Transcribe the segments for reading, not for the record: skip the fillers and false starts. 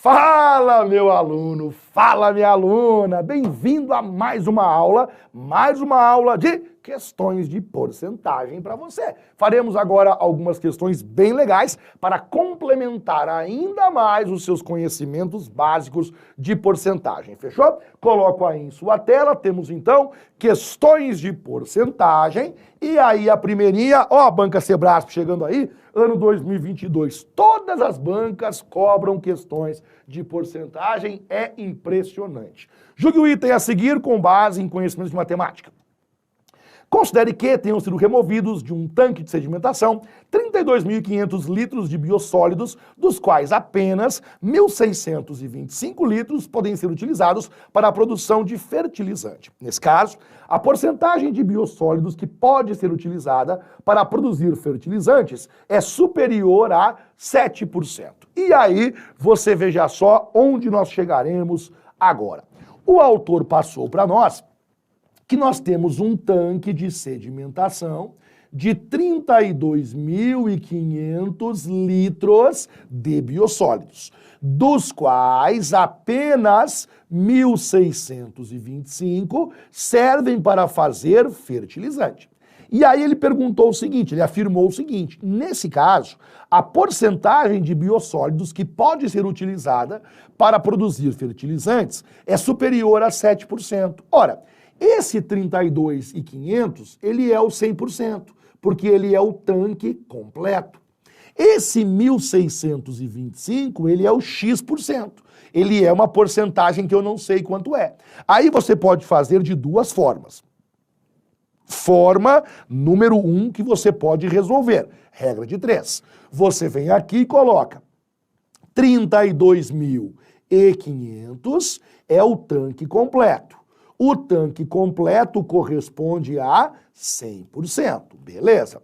Fala, meu aluno, fala, minha aluna, bem-vindo a mais uma aula de questões de porcentagem para você. Faremos agora algumas questões bem legais para complementar ainda mais os seus conhecimentos básicos de porcentagem, fechou? Coloco aí em sua tela, temos então questões de porcentagem e aí a primeirinha, ó a banca Sebrasp chegando aí, ano 2022, todas as bancas cobram questões de porcentagem, é impressionante. Julgue o item a seguir com base em conhecimentos de matemática. Considere que tenham sido removidos de um tanque de sedimentação 32.500 litros de biossólidos, dos quais apenas 1.625 litros podem ser utilizados para a produção de fertilizante. Nesse caso, a porcentagem de biossólidos que pode ser utilizada para produzir fertilizantes é superior a 7%. E aí, você veja só onde nós chegaremos agora. O autor passou para nós que nós temos um tanque de sedimentação de 32.500 litros de biossólidos, dos quais apenas 1.625 servem para fazer fertilizante. E aí ele perguntou o seguinte, ele afirmou o seguinte, nesse caso, a porcentagem de biossólidos que pode ser utilizada para produzir fertilizantes é superior a 7%. Ora, esse 32.500, ele é o 100%, porque ele é o tanque completo. Esse 1.625, ele é o X%. Ele é uma porcentagem que eu não sei quanto é. Aí você pode fazer de duas formas. Forma número 1 que você pode resolver. Regra de 3. Você vem aqui e coloca 32.500 é o tanque completo. O tanque completo corresponde a 100%, beleza?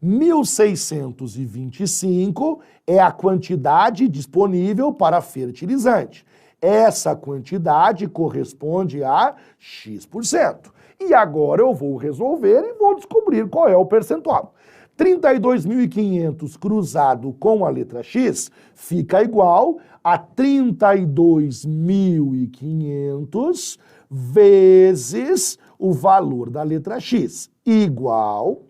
1.625 é a quantidade disponível para fertilizante. Essa quantidade corresponde a X%. E agora eu vou resolver e vou descobrir qual é o percentual. 32.500 cruzado com a letra X fica igual a 32.500 vezes o valor da letra X, igual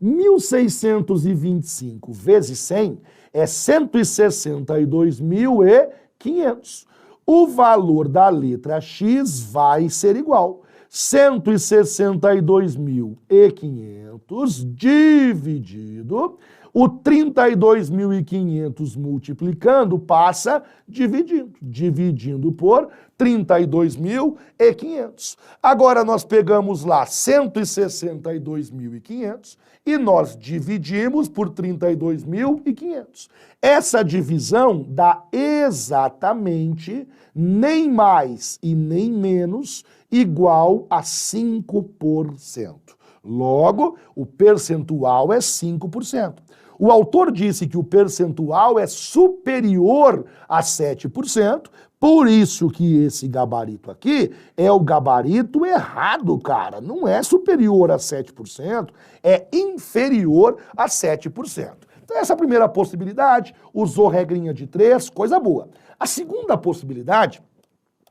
1.625 vezes 100 é 162.500. O valor da letra X vai ser igual 162.500 dividido o 32.500 multiplicando passa dividindo por 32.500. Agora nós pegamos lá 162.500 e nós dividimos por 32.500. Essa divisão dá exatamente nem mais e nem menos igual a 5%. Logo, o percentual é 5%. O autor disse que o percentual é superior a 7%, por isso que esse gabarito aqui é o gabarito errado, cara. Não é superior a 7%, é inferior a 7%. Então essa primeira possibilidade, usou regrinha de 3, coisa boa. A segunda possibilidade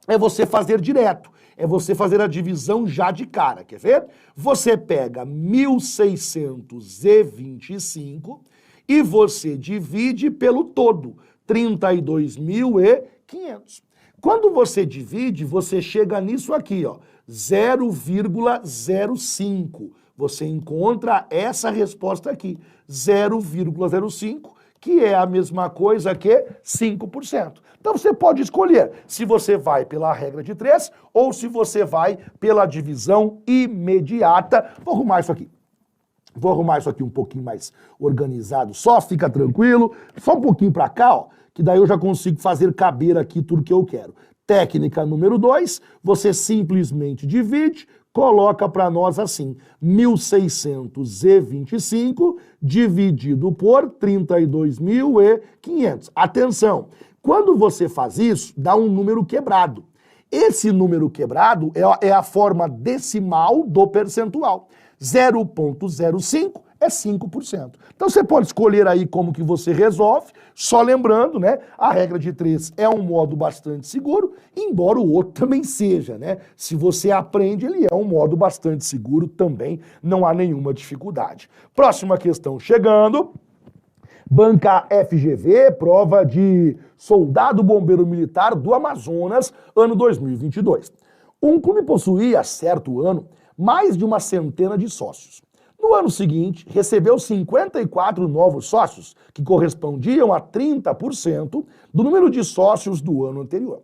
é você fazer direto. É você fazer a divisão já de cara, quer ver? Você pega 1.625 e você divide pelo todo, 32.500. Quando você divide, você chega nisso aqui, ó, 0,05. Você encontra essa resposta aqui, 0,05, que é a mesma coisa que 5%. Então você pode escolher se você vai pela regra de 3 ou se você vai pela divisão imediata. Vou arrumar isso aqui. Vou arrumar isso aqui um pouquinho mais organizado, só fica tranquilo. Só um pouquinho para cá, ó, que daí eu já consigo fazer caber aqui tudo que eu quero. Técnica número 2, você simplesmente divide, coloca para nós assim, 1.625 dividido por 32.500. Atenção, quando você faz isso, dá um número quebrado. Esse número quebrado é a forma decimal do percentual. 0,05 é 5%. Então você pode escolher aí como que você resolve, só lembrando, né, a regra de 3 é um modo bastante seguro, embora o outro também seja, né? Se você aprende, ele é um modo bastante seguro também, não há nenhuma dificuldade. Próxima questão chegando. Banca FGV, prova de soldado bombeiro militar do Amazonas, ano 2022. Um clube possuía, certo ano, mais de uma centena de sócios. No ano seguinte, recebeu 54 novos sócios, que correspondiam a 30% do número de sócios do ano anterior.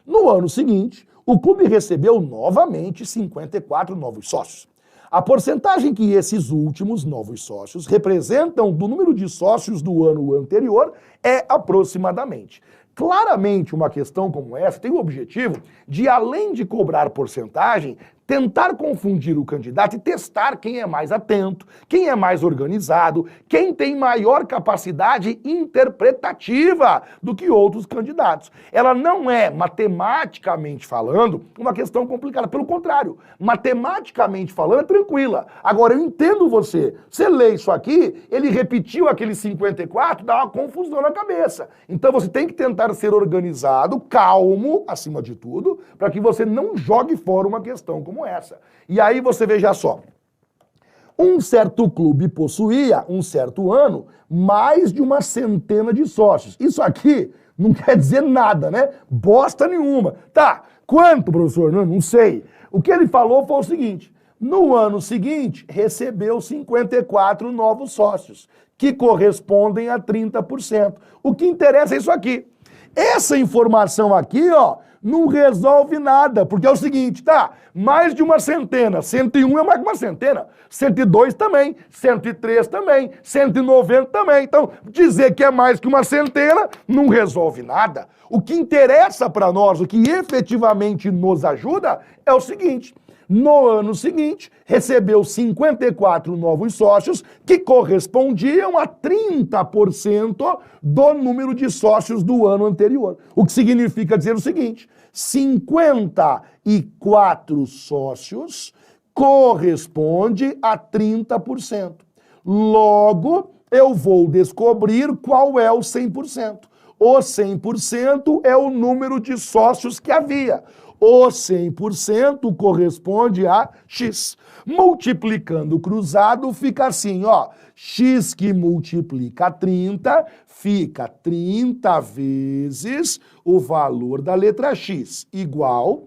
No ano seguinte, o clube recebeu novamente 54 novos sócios. A porcentagem que esses últimos novos sócios representam do número de sócios do ano anterior é aproximadamente. Claramente, uma questão como essa tem o objetivo de, além de cobrar porcentagem, tentar confundir o candidato e testar quem é mais atento, quem é mais organizado, quem tem maior capacidade interpretativa do que outros candidatos. Ela não é, matematicamente falando, uma questão complicada. Pelo contrário, matematicamente falando, é tranquila. Agora, eu entendo você. Você lê isso aqui, ele repetiu aquele 54, dá uma confusão na cabeça. Então, você tem que tentar ser organizado, calmo, acima de tudo, para que você não jogue fora uma questão como essa. E aí você veja só. Um certo clube possuía, um certo ano, mais de uma centena de sócios. Isso aqui não quer dizer nada, né? Bosta nenhuma. Tá, quanto, professor? Não sei. O que ele falou foi o seguinte: no ano seguinte, recebeu 54 novos sócios, que correspondem a 30%. O que interessa é isso aqui. Essa informação aqui, ó, não resolve nada, porque é o seguinte, tá? Mais de uma centena, 101 é mais que uma centena, 102 também, 103 também, 190 também. Então, dizer que é mais que uma centena não resolve nada. O que interessa para nós, o que efetivamente nos ajuda, é o seguinte: no ano seguinte, recebeu 54 novos sócios, que correspondiam a 30% do número de sócios do ano anterior. O que significa dizer o seguinte: 54 sócios corresponde a 30%. Logo, eu vou descobrir qual é o 100%. O 100% é o número de sócios que havia. O 100% corresponde a X. Multiplicando o cruzado, fica assim, ó. X que multiplica 30, fica 30 vezes o valor da letra X, igual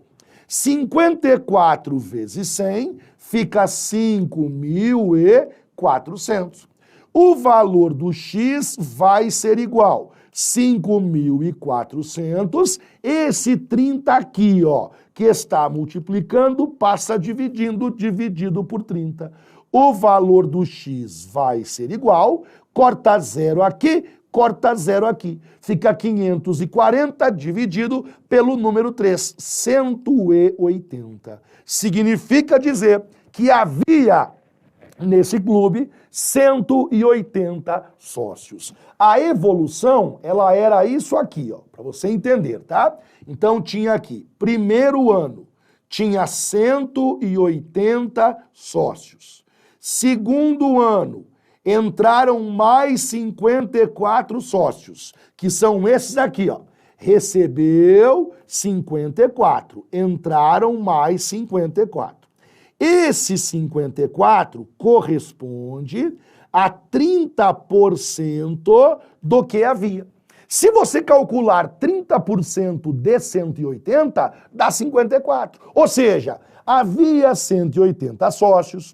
54 vezes 100, fica 5.400. O valor do X vai ser igual 5.400, esse 30 aqui, ó, que está multiplicando, passa dividido por 30. O valor do X vai ser igual, corta 0 aqui, corta 0 aqui. Fica 540 dividido pelo número 3, 180. Significa dizer que havia nesse clube 180 sócios. A evolução, ela era isso aqui, ó, para você entender, tá? Então tinha aqui, primeiro ano, tinha 180 sócios. Segundo ano, entraram mais 54 sócios, que são esses aqui, ó. Recebeu 54, entraram mais 54. Esse 54 corresponde a 30% do que havia. Se você calcular 30% de 180, dá 54. Ou seja, havia 180 sócios,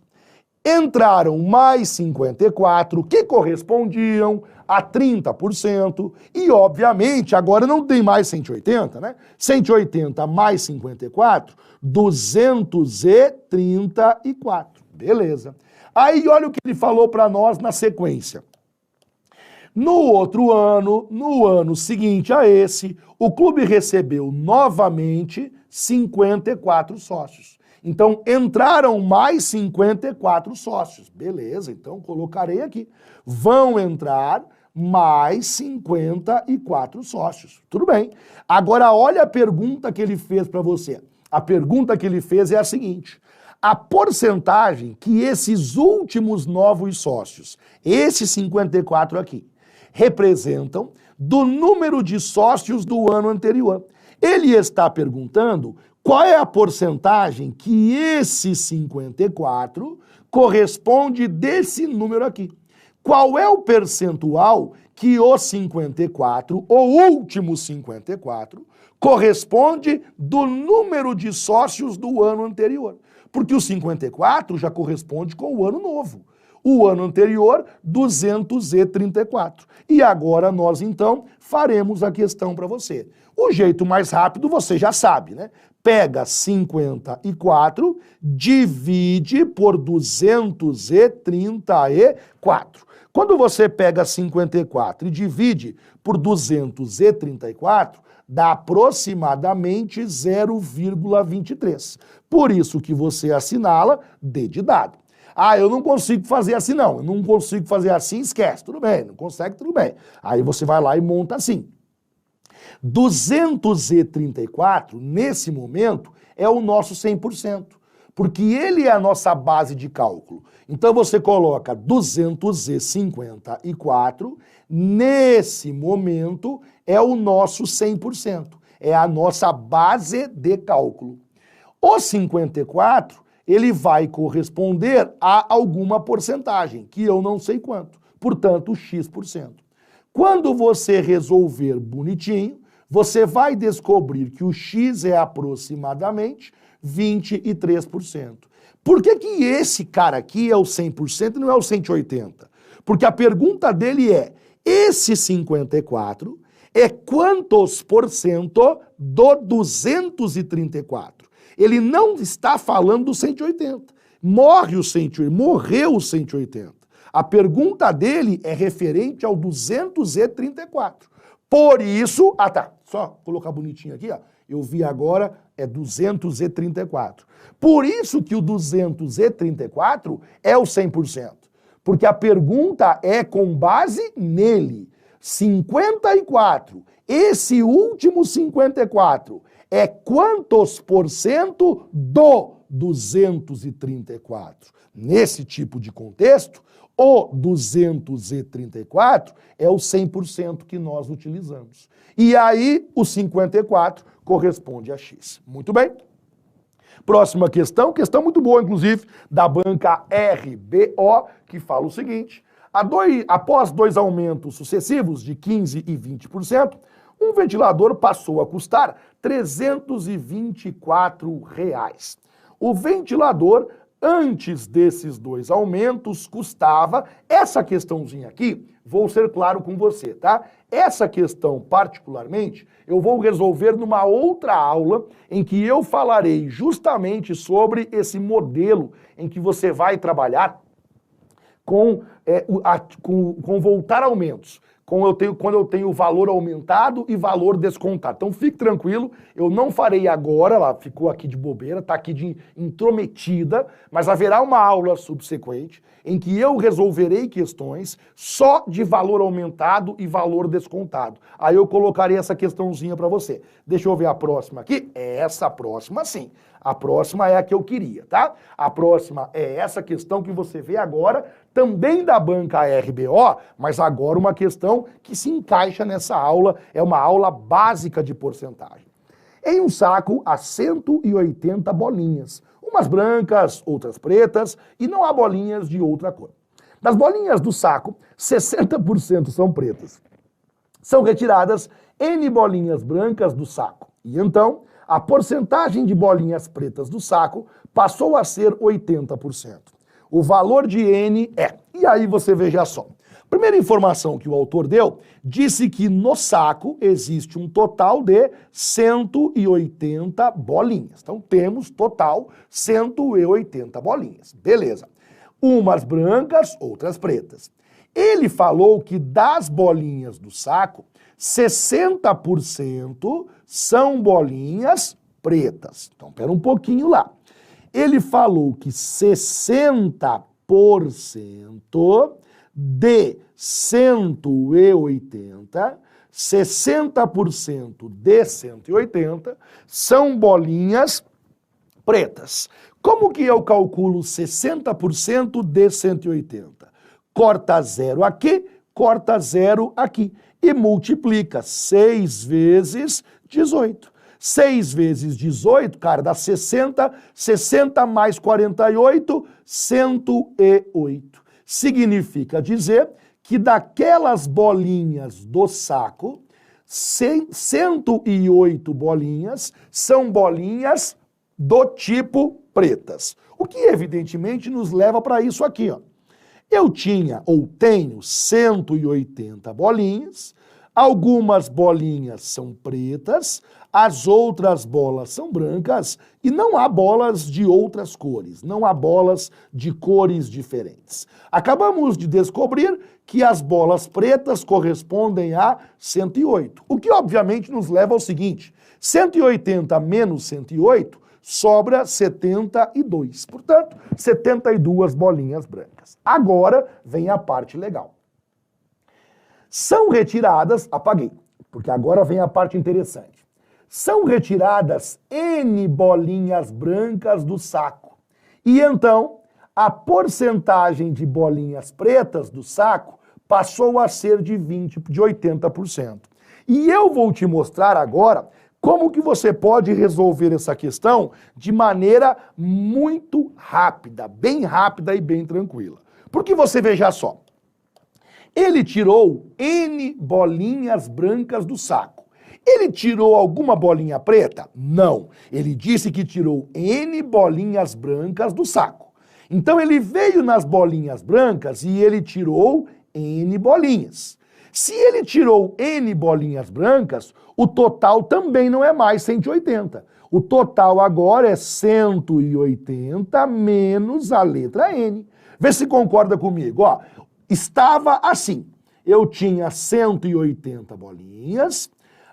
entraram mais 54, que correspondiam a 30%, e obviamente agora não tem mais 180, né? 180 mais 54, 234. Beleza. Aí olha o que ele falou para nós na sequência. No outro ano, no ano seguinte a esse, o clube recebeu novamente 54 sócios. Então, entraram mais 54 sócios. Beleza, então colocarei aqui. Vão entrar mais 54 sócios. Tudo bem. Agora, olha a pergunta que ele fez para você. A pergunta que ele fez é a seguinte: a porcentagem que esses últimos novos sócios, esses 54 aqui, representam do número de sócios do ano anterior. Ele está perguntando qual é a porcentagem que esse 54 corresponde desse número aqui. Qual é o percentual que o 54, o último 54, corresponde do número de sócios do ano anterior? Porque o 54 já corresponde com o ano novo. O ano anterior, 234. E agora nós, então, faremos a questão para você. O jeito mais rápido você já sabe, né? Pega 54, divide por 234. Quando você pega 54 e divide por 234, dá aproximadamente 0,23. Por isso que você assinala D de dado. Ah, eu não consigo fazer assim não, eu não consigo fazer assim, esquece, tudo bem, não consegue, tudo bem. Aí você vai lá e monta assim. 234, nesse momento, é o nosso 100%, porque ele é a nossa base de cálculo. Então você coloca 254, nesse momento, é o nosso 100%, é a nossa base de cálculo. O 54, ele vai corresponder a alguma porcentagem, que eu não sei quanto, portanto, X%. Quando você resolver bonitinho, você vai descobrir que o X é aproximadamente 23%. Por que que esse cara aqui é o 100% e não é o 180%? Porque a pergunta dele é, esse 54 é quantos por cento do 234? Ele não está falando do 180. Morreu o 180. A pergunta dele é referente ao 234. Por isso, só colocar bonitinho aqui, ó. Eu vi agora, é 234. Por isso que o 234 é o 100%. Porque a pergunta é com base nele. 54. Esse último 54 é quantos por cento do 234? Nesse tipo de contexto, o 234 é o 100% que nós utilizamos. E aí, o 54 corresponde a X. Muito bem. Próxima questão muito boa, inclusive, da banca RBO, que fala o seguinte: após dois aumentos sucessivos de 15% e 20%, um ventilador passou a custar R$ 324. O ventilador, antes desses dois aumentos, custava, essa questãozinha aqui, vou ser claro com você, tá? Essa questão, particularmente, eu vou resolver numa outra aula em que eu falarei justamente sobre esse modelo em que você vai trabalhar com voltar aumentos. Quando eu tenho valor aumentado e valor descontado. Então fique tranquilo, eu não farei agora, ela ficou aqui de bobeira, está aqui de intrometida, mas haverá uma aula subsequente em que eu resolverei questões só de valor aumentado e valor descontado. Aí eu colocarei essa questãozinha para você. Deixa eu ver a próxima aqui. É essa próxima sim. A próxima é a que eu queria, tá? A próxima é essa questão que você vê agora, também da banca RBO, mas agora uma questão que se encaixa nessa aula, é uma aula básica de porcentagem. Em um saco há 180 bolinhas, umas brancas, outras pretas, e não há bolinhas de outra cor. Das bolinhas do saco, 60% são pretas. São retiradas N bolinhas brancas do saco, e então a porcentagem de bolinhas pretas do saco passou a ser 80%. O valor de N é... E aí você veja só. Primeira informação que o autor deu, disse que no saco existe um total de 180 bolinhas. Então temos total 180 bolinhas. Beleza. Umas brancas, outras pretas. Ele falou que das bolinhas do saco, 60% são bolinhas pretas. Então, pera um pouquinho lá. Ele falou que 60% de 180, 60% de 180 são bolinhas pretas. Como que eu calculo 60% de 180? Corta 0 aqui, corta 0 aqui. E multiplica 6 vezes 18. 6 vezes 18, cara, dá 60. 60 mais 48, 108. Significa dizer que daquelas bolinhas do saco, 108 bolinhas são bolinhas do tipo pretas. O que evidentemente nos leva para isso aqui, ó. Eu tinha ou tenho 180 bolinhas, algumas bolinhas são pretas, as outras bolas são brancas e não há bolas de outras cores, não há bolas de cores diferentes. Acabamos de descobrir que as bolas pretas correspondem a 108, o que obviamente nos leva ao seguinte: 180 menos 108 sobra 72. Portanto, 72 bolinhas brancas. Agora vem a parte legal. São retiradas, apaguei, porque agora vem a parte interessante. São retiradas N bolinhas brancas do saco. E então, a porcentagem de bolinhas pretas do saco passou a ser de 80%. E eu vou te mostrar agora como que você pode resolver essa questão de maneira muito rápida, bem rápida e bem tranquila. Porque você veja só, ele tirou N bolinhas brancas do saco. Ele tirou alguma bolinha preta? Não. Ele disse que tirou N bolinhas brancas do saco. Então ele veio nas bolinhas brancas e ele tirou N bolinhas. Se ele tirou N bolinhas brancas, o total também não é mais 180. O total agora é 180 menos a letra N. Vê se concorda comigo. Ó, estava assim. Eu tinha 180 bolinhas.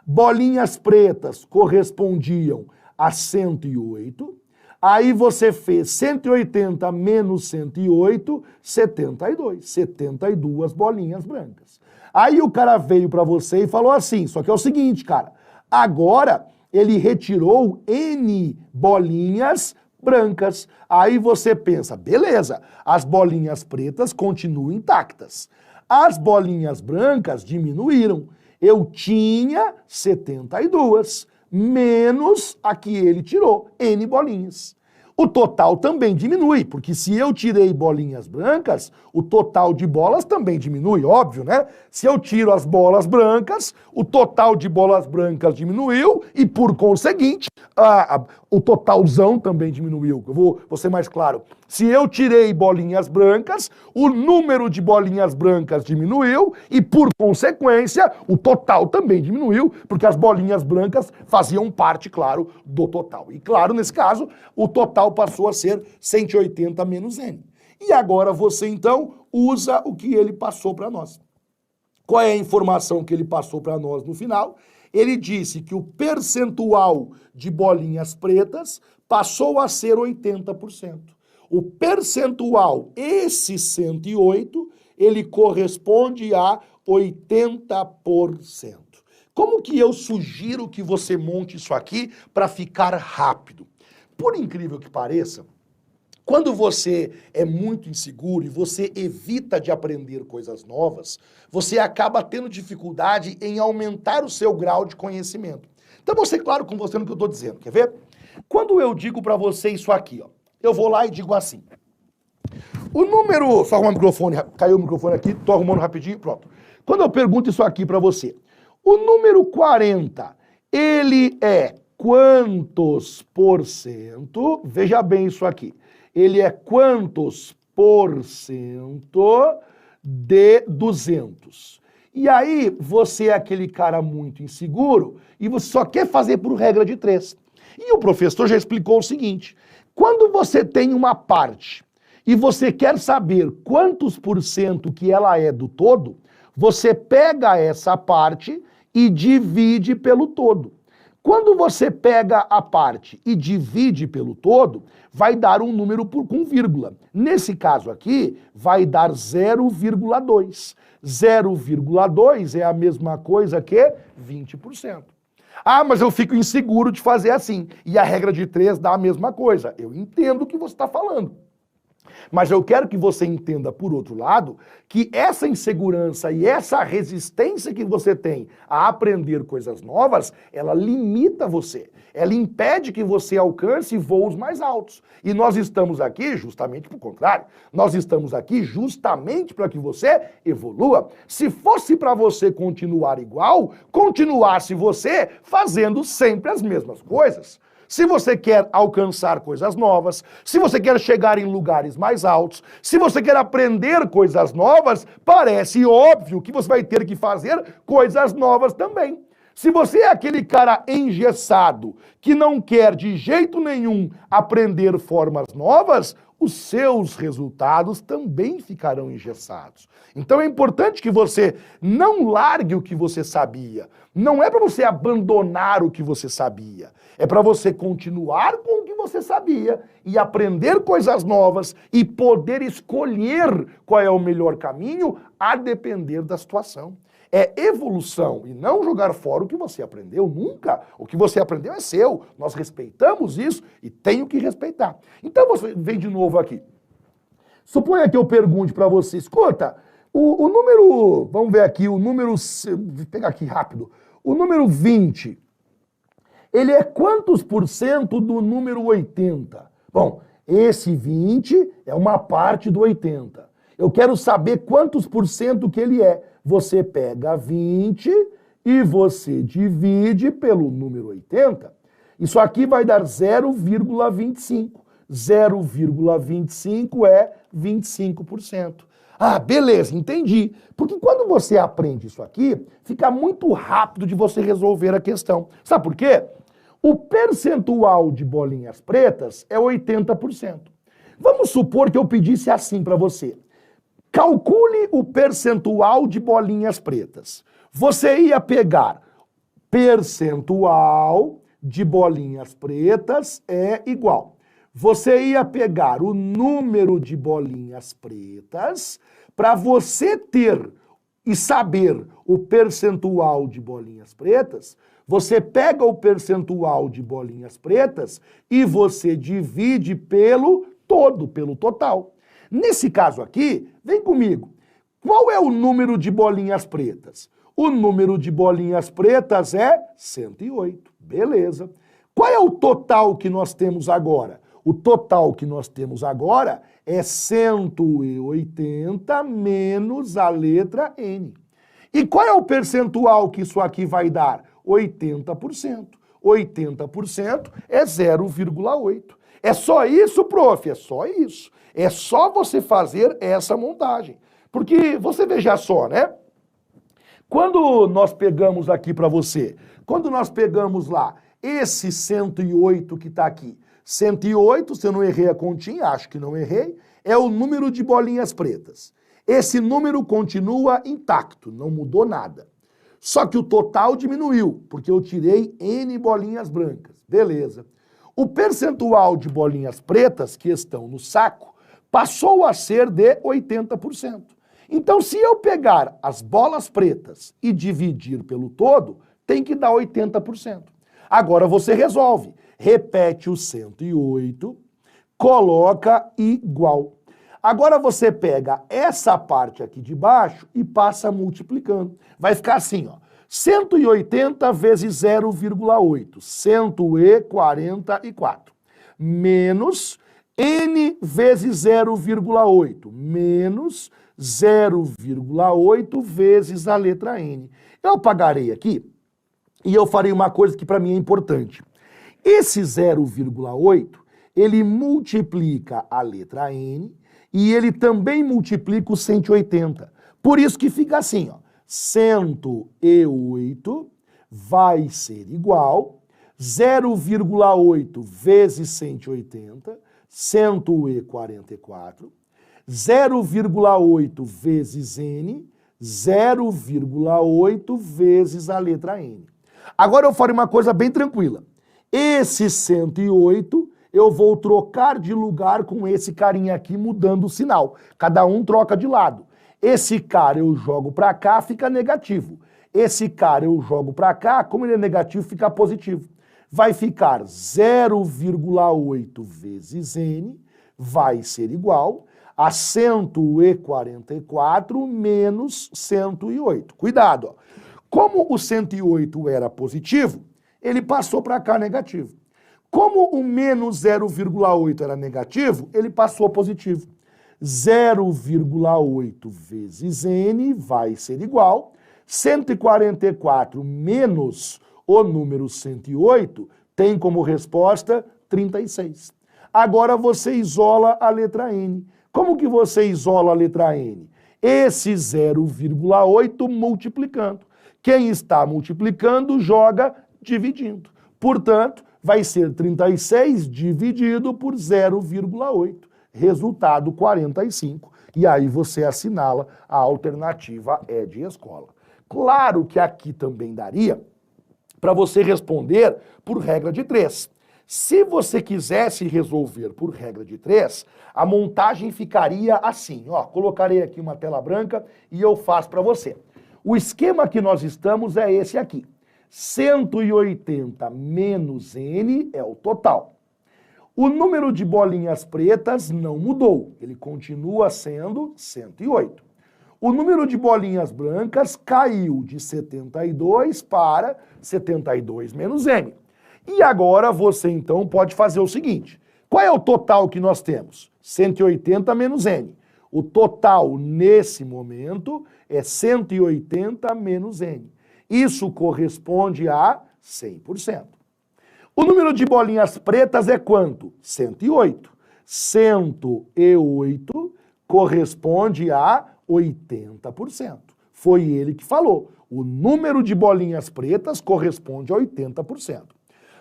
Bolinhas pretas correspondiam a 108. Aí você fez 180 menos 108, 72. 72 bolinhas brancas. Aí o cara veio para você e falou assim, só que é o seguinte, cara, agora ele retirou N bolinhas brancas. Aí você pensa, beleza, as bolinhas pretas continuam intactas. As bolinhas brancas diminuíram. Eu tinha 72, menos a que ele tirou, N bolinhas. O total também diminui, porque se eu tirei bolinhas brancas, o total de bolas também diminui, óbvio, né? Se eu tiro as bolas brancas, o total de bolas brancas diminuiu e, por conseguinte, o totalzão também diminuiu. Eu vou ser mais claro. Se eu tirei bolinhas brancas, o número de bolinhas brancas diminuiu e, por consequência, o total também diminuiu, porque as bolinhas brancas faziam parte, claro, do total. E, claro, nesse caso, o total passou a ser 180 menos N. E agora você, então, usa o que ele passou para nós. Qual é a informação que ele passou para nós no final? Ele disse que o percentual de bolinhas pretas passou a ser 80%. O percentual, esse 108, ele corresponde a 80%. Como que eu sugiro que você monte isso aqui para ficar rápido? Por incrível que pareça, quando você é muito inseguro e você evita de aprender coisas novas, você acaba tendo dificuldade em aumentar o seu grau de conhecimento. Então vou ser claro com você no que eu estou dizendo, quer ver? Quando eu digo para você isso aqui, ó, eu vou lá e digo assim. O número... Só arrumar o microfone, caiu o microfone aqui, tô arrumando rapidinho, pronto. Quando eu pergunto isso aqui para você, o número 40, ele é quantos por cento? Veja bem isso aqui. Ele é quantos por cento de 200? E aí, você é aquele cara muito inseguro e você só quer fazer por regra de 3. E o professor já explicou o seguinte, quando você tem uma parte e você quer saber quantos por cento que ela é do todo, você pega essa parte e divide pelo todo. Quando você pega a parte e divide pelo todo, vai dar um número com vírgula. Nesse caso aqui, vai dar 0,2. 0,2 é a mesma coisa que 20%. Ah, mas eu fico inseguro de fazer assim. E a regra de 3 dá a mesma coisa. Eu entendo o que você está falando. Mas eu quero que você entenda, por outro lado, que essa insegurança e essa resistência que você tem a aprender coisas novas, ela limita você. Ela impede que você alcance voos mais altos. E nós estamos aqui justamente por contrário. Nós estamos aqui justamente para que você evolua. Se fosse para você continuar igual, continuasse você fazendo sempre as mesmas coisas. Se você quer alcançar coisas novas, se você quer chegar em lugares mais altos, se você quer aprender coisas novas, parece óbvio que você vai ter que fazer coisas novas também. Se você é aquele cara engessado que não quer de jeito nenhum aprender formas novas, os seus resultados também ficarão engessados. Então é importante que você não largue o que você sabia. Não é para você abandonar o que você sabia. É para você continuar com o que você sabia e aprender coisas novas e poder escolher qual é o melhor caminho a depender da situação. É evolução e não jogar fora o que você aprendeu, nunca. O que você aprendeu é seu, nós respeitamos isso e tenho que respeitar. Então você vem de novo aqui. Suponha que eu pergunte para você, escuta, o número, vamos ver aqui, o número, vou pegar aqui rápido, o número 20, ele é quantos por cento do número 80? Bom, esse 20 é uma parte do 80. Eu quero saber quantos por cento que ele é. Você pega 20 e você divide pelo número 80. Isso aqui vai dar 0,25. 0,25 é 25%. Ah, beleza, entendi. Porque quando você aprende isso aqui, fica muito rápido de você resolver a questão. Sabe por quê? O percentual de bolinhas pretas é 80%. Vamos supor que eu pedisse assim para você. Calcule o percentual de bolinhas pretas. Você ia pegar percentual de bolinhas pretas é igual. Você ia pegar o número de bolinhas pretas para você ter e saber o percentual de bolinhas pretas. Você pega o percentual de bolinhas pretas e você divide pelo todo, pelo total. Nesse caso aqui, vem comigo. Qual é o número de bolinhas pretas? O número de bolinhas pretas é 108. Beleza. Qual é o total que nós temos agora? O total que nós temos agora é 180 menos a letra N. E qual é o percentual que isso aqui vai dar? 80%. 80% é 0,8. É só isso, prof? É só isso. É só você fazer essa montagem. Porque você veja só, né? Quando nós pegamos aqui para você, quando nós pegamos lá esse 108 que está aqui, 108, se eu não errei a continha, acho que não errei, é o número de bolinhas pretas. Esse número continua intacto, não mudou nada. Só que o total diminuiu, porque eu tirei N bolinhas brancas. Beleza. O percentual de bolinhas pretas que estão no saco passou a ser de 80%. Então, se eu pegar as bolas pretas e dividir pelo todo, tem que dar 80%. Agora você resolve. Repete o 108, coloca igual. Agora você pega essa parte aqui de baixo e passa multiplicando. Vai ficar assim, ó. 180 vezes 0,8, 144. Menos N vezes 0,8, menos 0,8 vezes a letra N. Eu apagarei aqui e eu farei uma coisa que para mim é importante. Esse 0,8, ele multiplica a letra N e ele também multiplica o 180. Por isso que fica assim, ó. 108 vai ser igual 0,8 vezes 180, 144, 0,8 vezes N, 0,8 vezes a letra N. Agora eu farei uma coisa bem tranquila. Esse 108 eu vou trocar de lugar com esse carinha aqui, mudando o sinal. Cada um troca de lado. Esse cara eu jogo para cá, fica negativo. Esse cara eu jogo para cá, como ele é negativo, fica positivo. Vai ficar 0,8 vezes n, vai ser igual a 144 menos 108. Cuidado, ó. Como o 108 era positivo, ele passou para cá negativo. Como o menos 0,8 era negativo, ele passou positivo. 0,8 vezes n vai ser igual 144 menos o número 108 tem como resposta 36. Agora você isola a letra n. Como que você isola a letra n? Esse 0,8 multiplicando. Quem está multiplicando joga dividindo. Portanto, vai ser 36 dividido por 0,8. Resultado 45. E aí você assinala a alternativa E de escola. Claro que aqui também daria para você responder por regra de 3. Se você quisesse resolver por regra de 3, a montagem ficaria assim. Ó, colocarei aqui uma tela branca e eu faço para você. O esquema que nós estamos é esse aqui. 180 menos n é o total. O número de bolinhas pretas não mudou, ele continua sendo 108. O número de bolinhas brancas caiu de 72 para 72 menos n. E agora você então pode fazer o seguinte, qual é o total que nós temos? 180 menos n. O total nesse momento é 180 menos n. Isso corresponde a 100%. O número de bolinhas pretas é quanto? 108. 108 corresponde a 80%. Foi ele que falou. O número de bolinhas pretas corresponde a 80%.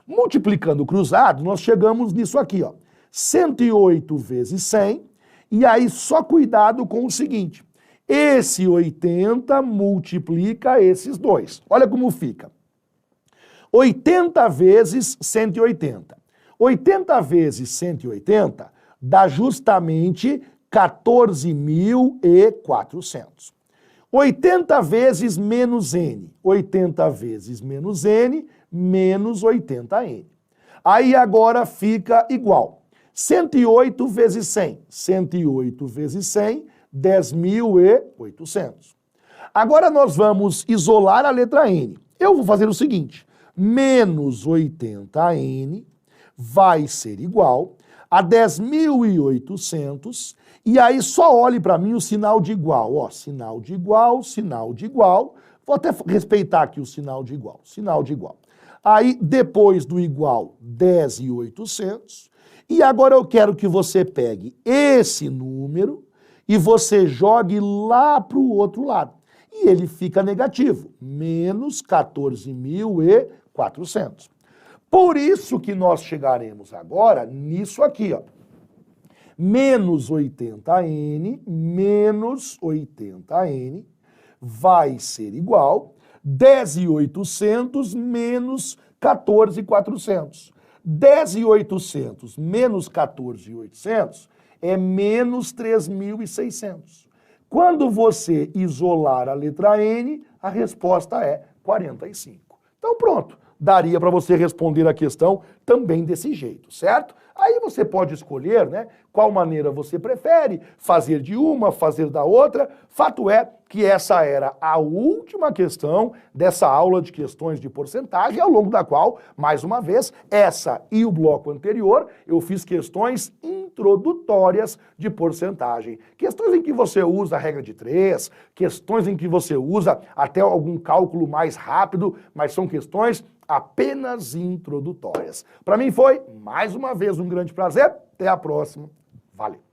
Multiplicando cruzado, nós chegamos nisso aqui, ó. 108 vezes 100, e aí só cuidado com o seguinte. Esse 80 multiplica esses dois. Olha como fica. 80 vezes 180. 80 vezes 180 dá justamente 14.400. 80 vezes menos n. 80 vezes menos n, menos 80n. Aí agora fica igual. 108 vezes 100. 108 vezes 100, 10.800. Agora nós vamos isolar a letra n. Eu vou fazer o seguinte. Menos 80n vai ser igual a 10.800, e aí só olhe para mim o sinal de igual, ó, sinal de igual, sinal de igual, vou até respeitar aqui o sinal de igual, sinal de igual. Aí depois do igual, 10.800, e agora eu quero que você pegue esse número e você jogue lá para o outro lado, e ele fica negativo, menos 14.400. Por isso que nós chegaremos agora nisso aqui, ó. Menos 80n, menos 80n vai ser igual 10.800 menos 14.400. 10.800 menos 14.800 é menos 3.600. Quando você isolar a letra n, a resposta é 45. Então pronto. Daria para você responder a questão também desse jeito, certo? Aí você pode escolher, né, qual maneira você prefere, fazer de uma, fazer da outra. Fato é que essa era a última questão dessa aula de questões de porcentagem, ao longo da qual, mais uma vez, essa e o bloco anterior, eu fiz questões introdutórias de porcentagem. Questões em que você usa a regra de 3, questões em que você usa até algum cálculo mais rápido, mas são questões apenas introdutórias. Para mim foi, mais uma vez, um grande prazer. Até a próxima. Valeu!